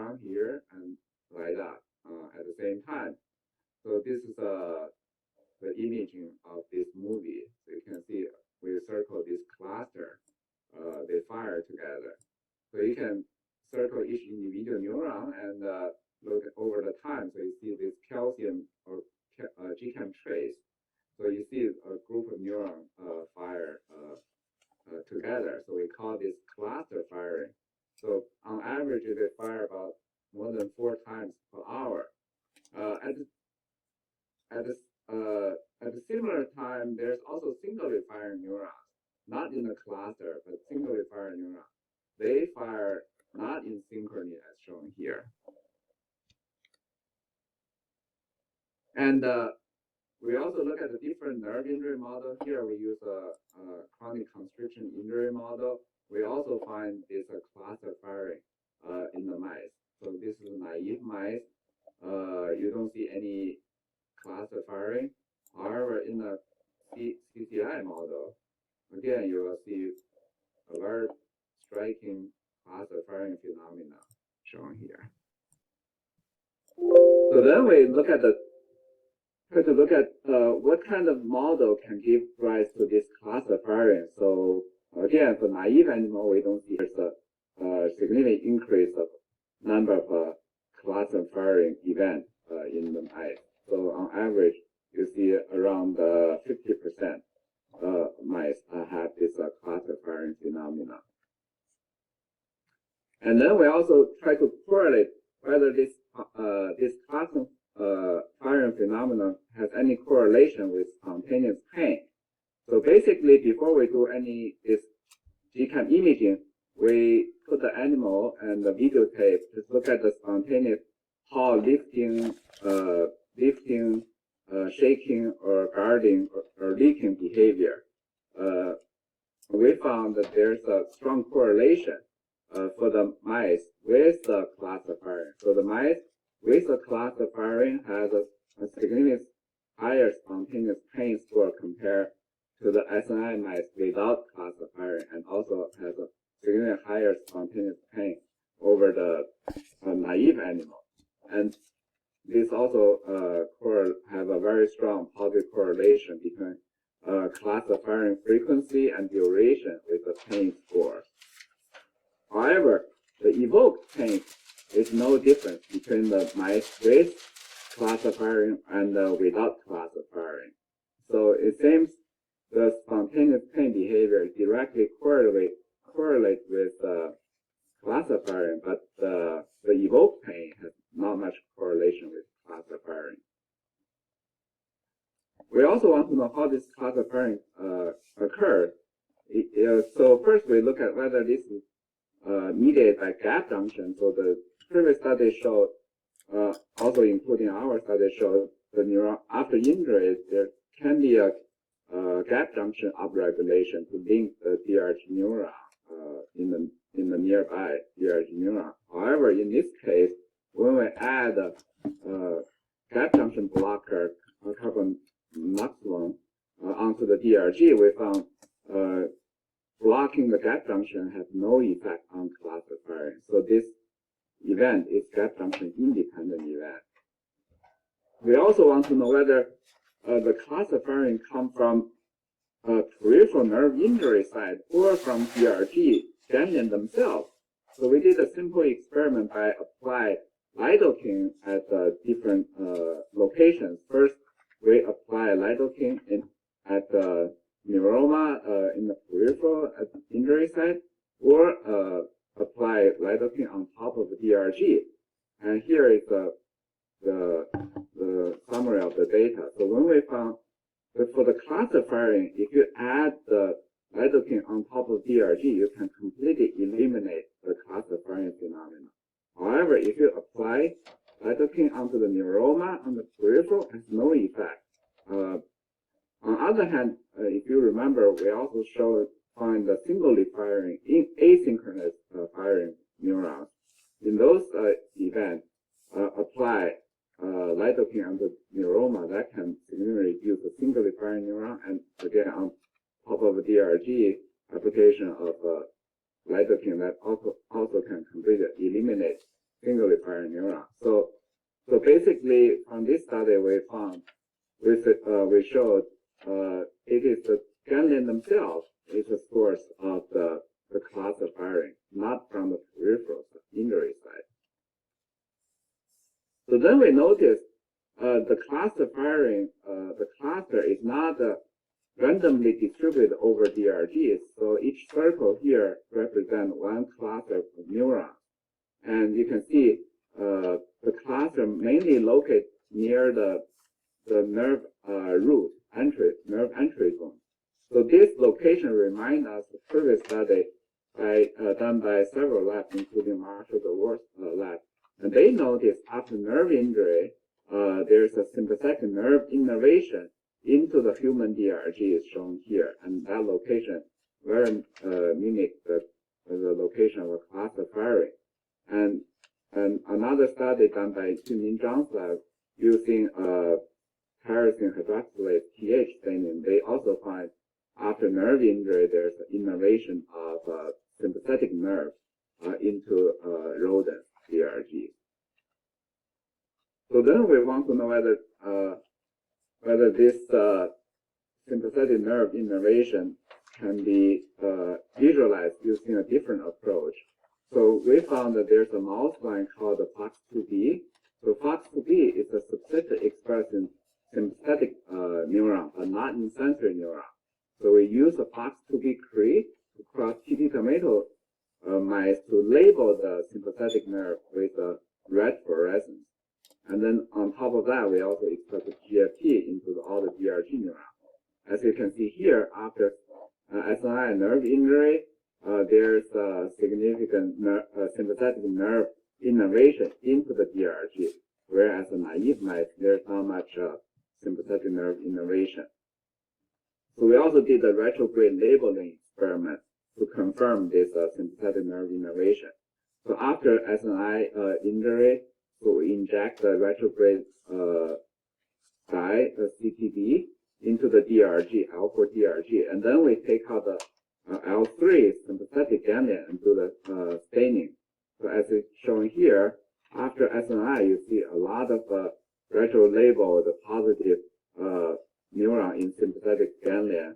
neuron here and light up at the same time. So this is the imaging of this movie. So you can see we circle this cluster. They fire together. So you can circle each individual neuron and look over the time. So you see this calcium or GCAM trace. So you see a group of neurons fire together. So we call this cluster firing. So on average, they fire about more than 4 times per hour. At a similar time, there's also singly firing neurons, not in a cluster, but singly firing neurons. They fire not in synchrony as shown here. And we also look at the different nerve injury model. Here we use a chronic constriction injury model. We also find this cluster firing in the mice. So this is naive mice. You don't see any cluster firing. However, in the CCI model, again, you will see a very striking cluster firing phenomena shown here. So then we try to look at what kind of model can give rise to this cluster firing. So again, for naive animal, we don't see there's a significant increase of number of cluster firing events in the mice. So on average, you see around 50% mice have this cluster firing phenomena. And then we also try to correlate whether this cluster firing phenomenon has any correlation with spontaneous pain. So basically, before we do this GCAM imaging, we put the animal and the videotape to look at the spontaneous paw lifting, shaking, or guarding, or leaking behavior. We found that there's a strong correlation for the mice with the cluster firing. So the mice with the cluster firing has a significant higher spontaneous pain score compared to the SNI mice without cluster firing, and also has a significantly higher spontaneous pain over the naive animal. And this also have a very strong positive correlation between cluster firing frequency and duration with the pain scores. However, the evoked pain is no difference between the mice with cluster firing and without cluster firing. So it seems the spontaneous pain behavior directly correlate with cluster firing, but the evoked pain has not much correlation with cluster firing. We also want to know how this cluster firing occurs. So first we look at whether this is mediated by gap junction. So the previous study showed, also including our study, showed the neuron after injury there can be a gap junction upregulation to link the DRG neuron in the nearby DRG neuron. However, in this case, when we add a gap junction blocker, carbamazepine, onto the DRG, we found blocking the gap junction has no effect on cluster firing. So this event is gap junction independent event. We also want to know whether the cluster firing comes from peripheral nerve injury site or from DRG ganglion themselves. So we did a simple experiment by applying lidocaine at different locations. First, we apply lidocaine at the neuroma in the peripheral at the injury site, or apply lidocaine on top of the DRG. And here is the summary of the data. So when we found that for the cluster firing, if you add the lidocaine on top of DRG, you can completely eliminate the cluster firing phenomenon. However, if you apply lidocaine onto the neuroma on the peripheral, it has no effect. On the other hand, if you remember, we also find the singly firing, asynchronous firing neurons. In those events, apply lidocaine on the neuroma, that can significantly reduce the singly firing neuron, and again, on top of the DRG, application of lidocaine that also can completely eliminate singly firing neuron. So basically, on this study, we found, we showed it is the ganglion themselves is the source of the class of firing, not from the peripheral injury side. So then we noticed the cluster firing, the cluster is not randomly distributed over DRGs. So each circle here represents one cluster of neurons. And you can see the cluster mainly located near the nerve root, nerve entry zone. So this location reminds us of the previous study done by several labs, including Marshall DeWorth's lab. And they noticed after nerve injury, there's a sympathetic nerve innervation into the human DRG is shown here. And that location very mimics the location of a cluster firing. And another study done by Xinzhong lab using tyrosine hydroxylase pH staining, they also find after nerve injury, there's an innervation of sympathetic nerve into rodent DRG. So then we want to know whether this sympathetic nerve innervation can be visualized using a different approach. So we found that there's a mouse line called the FOX2B. So FOX2B is a subset expressing sympathetic neuron, but not in sensory neuron. So we use a FOX2B cree to cross TT tomato mice to label the sympathetic nerve with a red fluorescence. And then on top of that, we also express the GFP into all the DRG neurons. As you can see here, after SNI nerve injury, there's a significant sympathetic nerve innervation into the DRG, whereas in naive mice, there's not much sympathetic nerve innervation. So we also did a retrograde labeling experiment to confirm this sympathetic nerve innervation. So after SNI injury, so we inject the retrograde dye, CTD, into the DRG, L4 DRG, and then we take out the L3 sympathetic ganglion and do the staining. So as it's shown here, after SNI, you see a lot of retro-labeled positive neuron in sympathetic ganglion,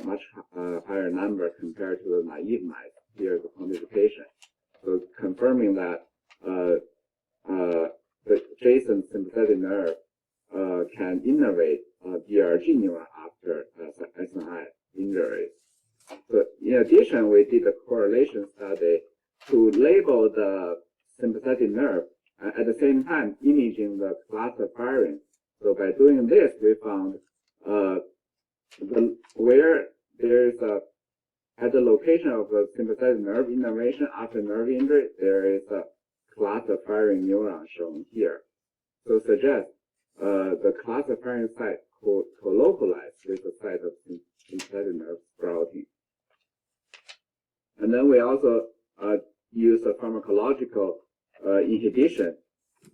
much higher number compared to the naive mice. Here's the quantification. So confirming that the adjacent sympathetic nerve can innervate DRG neuron after SNI injuries. So in addition, we did a correlation study to label the sympathetic nerve at the same time imaging the cluster firing. So by doing this, we found where there is at the location of the sympathetic nerve innervation after nerve injury, there is a cluster firing neuron shown here. So suggest the cluster firing site co-localized with the site of sympathetic nerve sprouting. And then we also use a pharmacological inhibition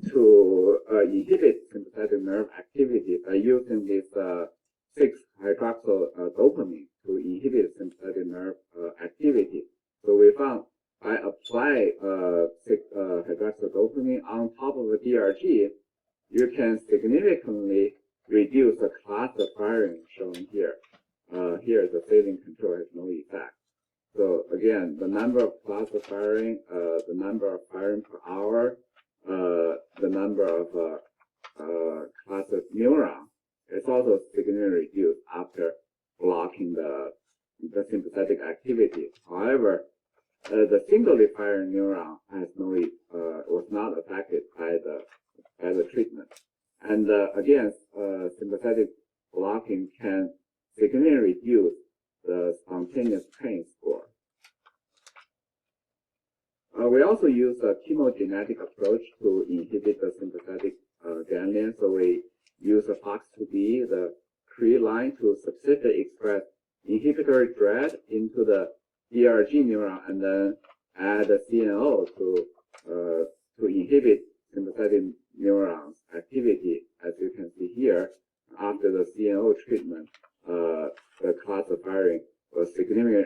to inhibit sympathetic nerve activity by using this 6-hydroxydopamine to inhibit sympathetic nerve activity. So we found by applying 6-hydroxydopamine on top of the DRG, you can significantly reduce the cluster firing shown here. Here, the saline control has no effect. So again, the number of cluster firing, the number of firing per hour, the number of cluster neuron is also significantly reduced after blocking the sympathetic activity. However, the singly firing neuron has was not affected by the treatment. And again, sympathetic blocking can significantly reduce the spontaneous pain score. We also use a chemogenetic approach to inhibit the sympathetic ganglion. So we use a FOX2B, the Cree line, to specifically express inhibitory dread into the DRG neuron, and then add a CNO to inhibit sympathetic neurons activity. As you can see here, after the CNO treatment, the cluster firing was significantly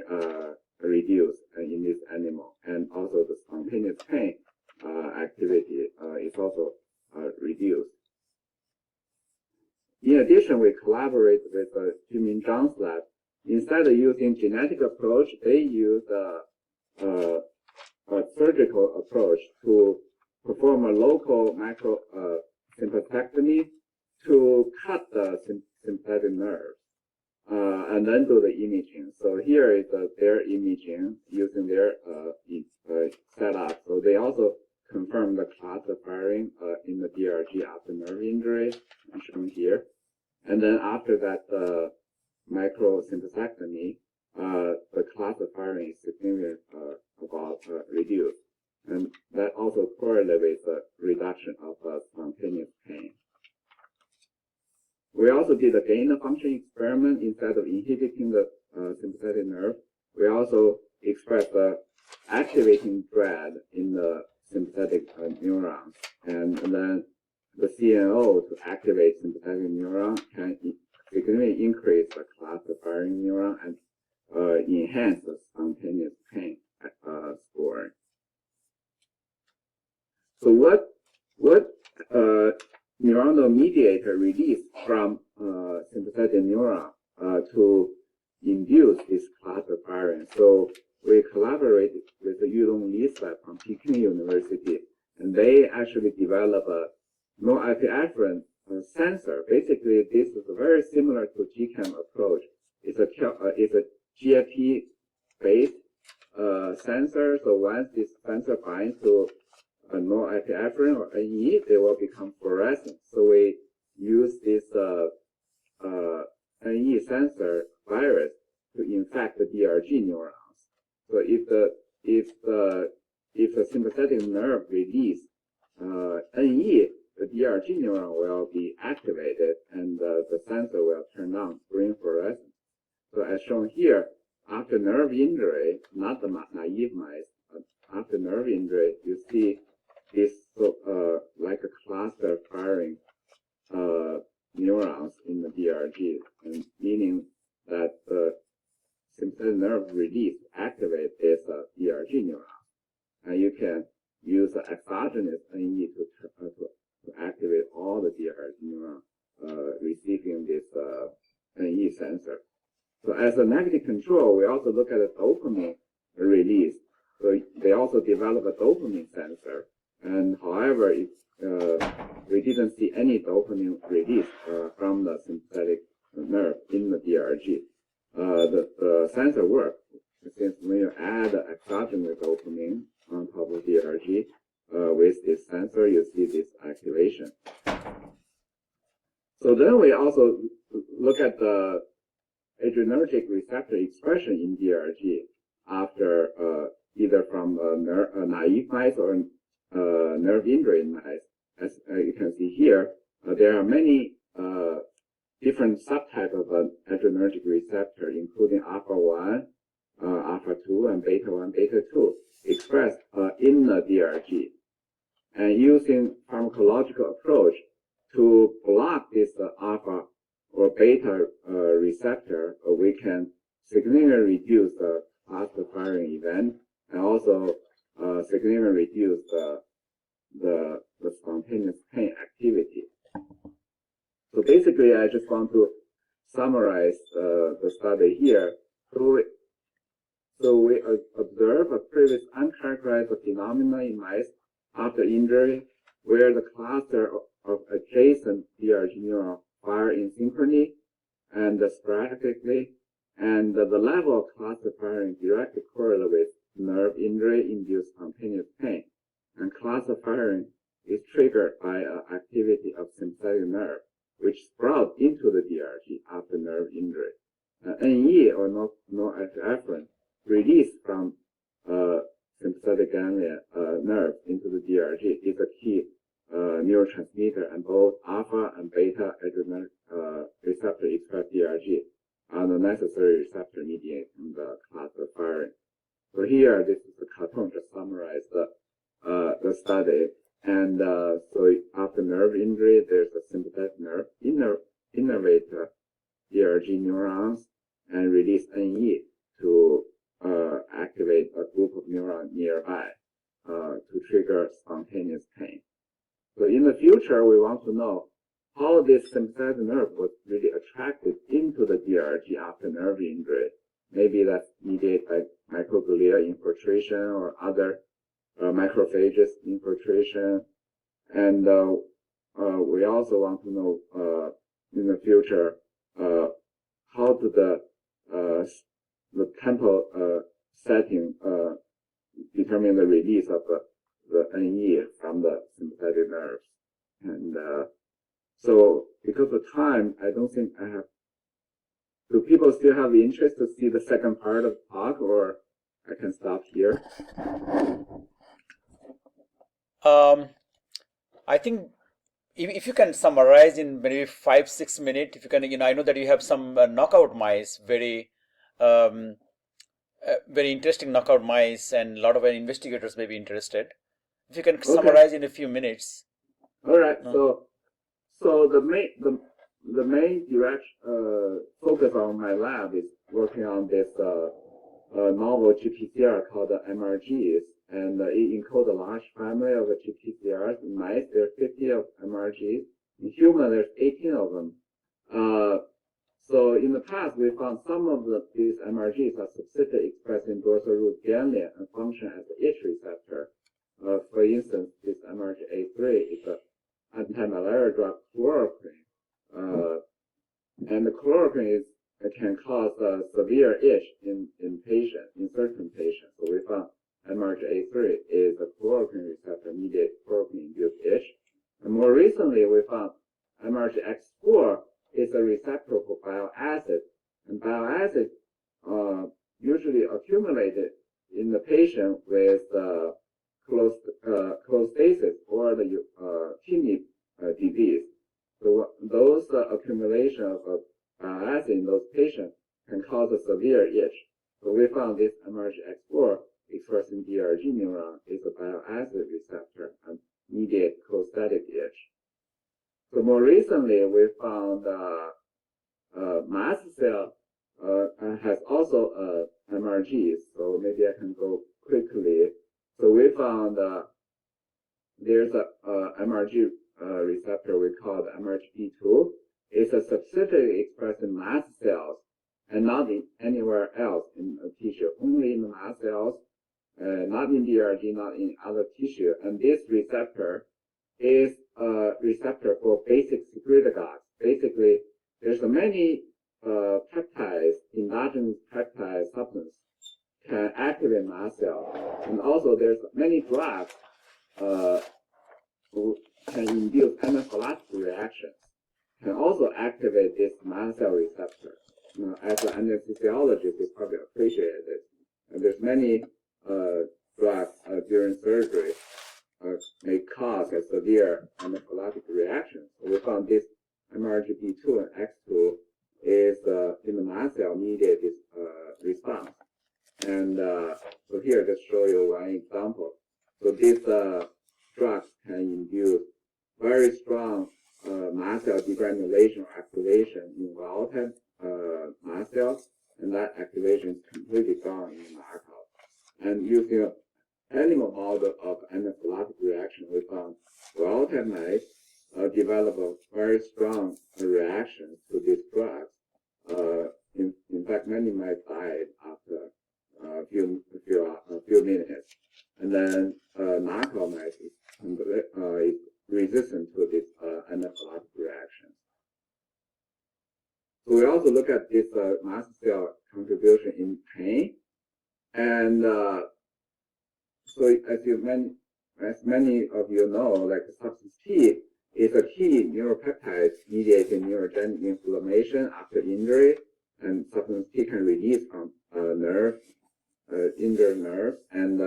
reduced in this animal, and also the spontaneous pain activity is also reduced. In addition, we collaborate with Jimin Zhang's lab. Instead of using genetic approach, they use a surgical approach to perform a local macro sympathectomy to cut the sympathetic nerve, and then do the imaging. So here is their imaging using their setup. So they also confirm the class of firing in the DRG after nerve injury, shown here. And then after that microsympathectomy, the class of firing is significantly reduced. And that also correlates with the reduction of spontaneous pain. We also did a gain of function experiment. Instead of inhibiting the sympathetic nerve, we also expressed the activating thread in the sympathetic neurons. And then the CNO to activate sympathetic neuron can significantly increase the class of firing neuron and enhance the spontaneous pain scoring. So what neuronal mediator released from sympathetic neuron to induce this class of firing? So we collaborated with the Yudong Li's lab from Peking University, and they actually developed a norepinephrine sensor. Basically, this is very similar to GCAM approach. It's a GFP-based sensor. So once this sensor binds to norepinephrine or NE, they will become fluorescent. So we use this NE sensor virus to infect the DRG neurons. So if the sympathetic nerve release NE, the DRG neuron will be activated and the sensor will turn on green fluorescence. So as shown here, after nerve injury, not the naive mice, after nerve injury, you see this like a cluster firing neurons in the DRG, and meaning that the sympathetic nerve release activate this DRG neuron, and you can use the exogenous NE to activate all the DRG neurons receiving this NE sensor. So as a negative control, we also look at the dopamine release. So they also develop a dopamine sensor. And however, we didn't see any dopamine release from the sympathetic nerve in the DRG. The sensor works, since when you add exogenous dopamine on top of DRG with this sensor, you see this activation. So then we also look at the adrenergic receptor expression in DRG after either from naive mice or nerve injury mice. As you can see here, there are many different subtypes of adrenergic receptor, including alpha-1, alpha-2, and beta-1, beta-2, expressed in the DRG. And using pharmacological approach to block this alpha or beta receptor, we can significantly reduce the cluster firing event and also significantly reduce the spontaneous pain activity. So basically, I just want to summarize the study here. So we observe a previous uncharacterized phenomena in mice after injury, where the cluster of adjacent DRG neurons fire in synchrony and sporadically, and the level of cluster firing directly correlates with nerve injury-induced spontaneous pain. And cluster firing is triggered by activity of sympathetic nerve, which sprout into the DRG after nerve injury. NE or norepinephrine released from sympathetic ganglia nerve into the DRG is a key neurotransmitter, and both alpha and beta adrenergic receptor express DRG are the necessary receptor mediating the cluster firing. So here, this is the cartoon to summarize the study. And so after nerve injury, there's a sympathetic nerve innervate DRG neurons and release NE to activate a group of neurons nearby to trigger spontaneous pain. So in the future, we want to know how this sympathetic nerve was really attracted into the DRG after nerve injury. Maybe that's mediated by microglia infiltration or other macrophages infiltration. And we also want to know in the future how do the temporal setting determine the release of the NE from the sympathetic nerves. And so because of time, I don't think I have. Do people still have the interest to see the second part of the talk, or I can stop here? I think if you can summarize in maybe 5-6 minutes, if you can, I know that you have some knockout mice, very interesting knockout mice, and a lot of investigators may be interested. If you can summarize in a few minutes. All right. So the main direction focus on my lab is working on this novel GPCR called the Mrgs, and it encodes a large family of GPCRs. In mice, there are 50 of Mrgs. In human, there's 18 of them. So in the past, we found some of these Mrgs are specifically expressed in dorsal root ganglia and function as an itch receptor. For instance, this MRGA3 is an anti-malaria drug, chloroquine. And the chloroquine can cause severe itch in certain patients. So we found MRGA3 is a chloroquine receptor mediated chloroquine-induced itch. And more recently, we found MRGX4 is a receptor for bile acid. And bile acid usually accumulated in the patient with cholestasis or the kidney disease. So those accumulation of bile acid in those patients can cause a severe itch. So we found this MRGX4 expressed in DRG neuron is a bile acid receptor and mediate cholestatic itch. So more recently, we found mast cell has also MRGs. So maybe I can go quickly. So we found there's a MRG receptor we call the Mrgpr. It's a specifically expressed in mast cells and not in anywhere else in a tissue, only in the mast cells, not in DRG, not in other tissue. And this receptor is a receptor for basic secretagogues. Basically, there's many peptides, endogenous peptide substance can activate mast cell, and also there's many drugs who can induce anaphylactic reactions, can also activate this mast cell receptor. As an anesthesiologist, you probably appreciate this. And there's many drugs during surgery may cause a severe anaphylactic reaction. So we found this Mrgp2 and X2 is in the mast cell mediated response. And so here, just show you one example. So these drugs can induce very strong mast cell degranulation or activation in wild-type mast cells, and that activation is completely gone in the knockout. And using an animal model of anaphylactic reaction, we found wild-type mice develop a very strong reaction to these drugs. In fact, many mice died after a few minutes. And then knockout mice is resistant to this anaphylactic reaction. So we also look at this mast cell contribution in pain. And so as many of you know, like substance P is a key neuropeptide mediating neurogenic inflammation after injury, and substance P can release from injured nerves and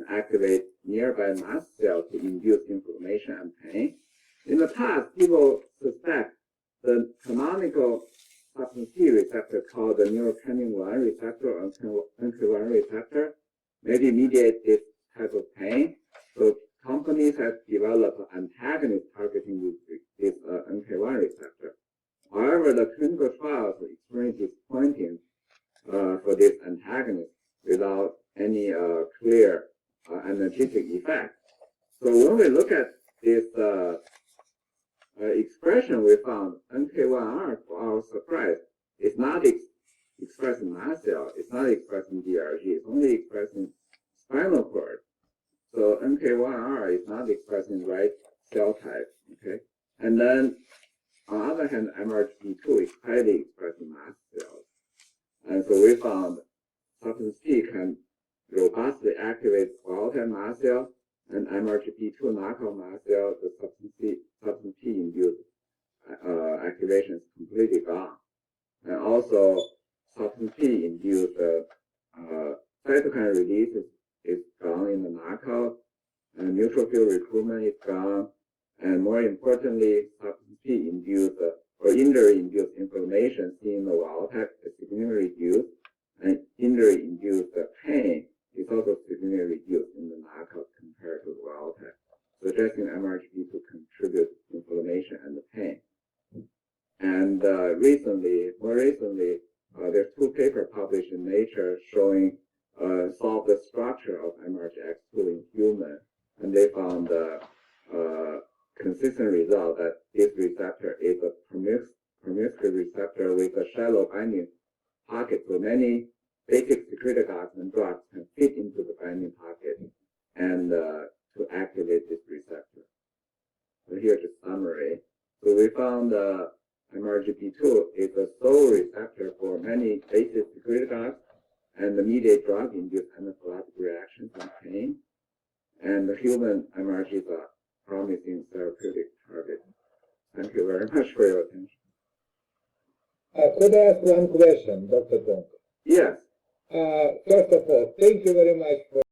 activate nearby mast cells to induce inflammation and pain. In the past, people suspect the canonical substance P receptor called the neurocanine-1 receptor or NK1 receptor maybe mediate this type of pain. So companies have developed antagonists targeting this NK1 receptor. However, the clinical trials experience disappointing for this antagonist without any clear analgesic effect. So when we look at this expression we found, NK1R, to our surprise, is not expressed in mast cell. It's not expressed in DRG. It's only expressed in spinal cord. So NK1R is not expressed in right cell type. Okay, and then on the other hand, Mrgpr is highly expressed in mast cells, and so we found substance P can robustly activate wild-type mast cell, and Mrgpr knockout mast cell, the substance P induced activation is completely gone. And also, substance P induced cytokine release is gone in the knockout, and neutrophil recruitment is gone, and more importantly, substance P induced or injury-induced inflammation seen in the wild type is significantly reduced, and injury-induced pain is also significantly reduced in the knockout compared to the wild type, suggesting Mrgpr to contribute to inflammation and the pain. And more recently, there's two papers published in Nature showing solve the structure of MRGX2 in human, and they found consistent result that this receptor is a promiscuous receptor with a shallow binding pocket, so many basic secretagogues and drugs can fit into the binding pocket and to activate this receptor. So here's the summary. So we found Mrgpr2 is a sole receptor for many basic secretagogues and the mediate drug-induced anaphylactic reactions and pain. And the human MRG is a promising therapeutic target. Thank you very much for your attention. Could I ask one question, Dr. Dong? Yes. First of all, thank you very much for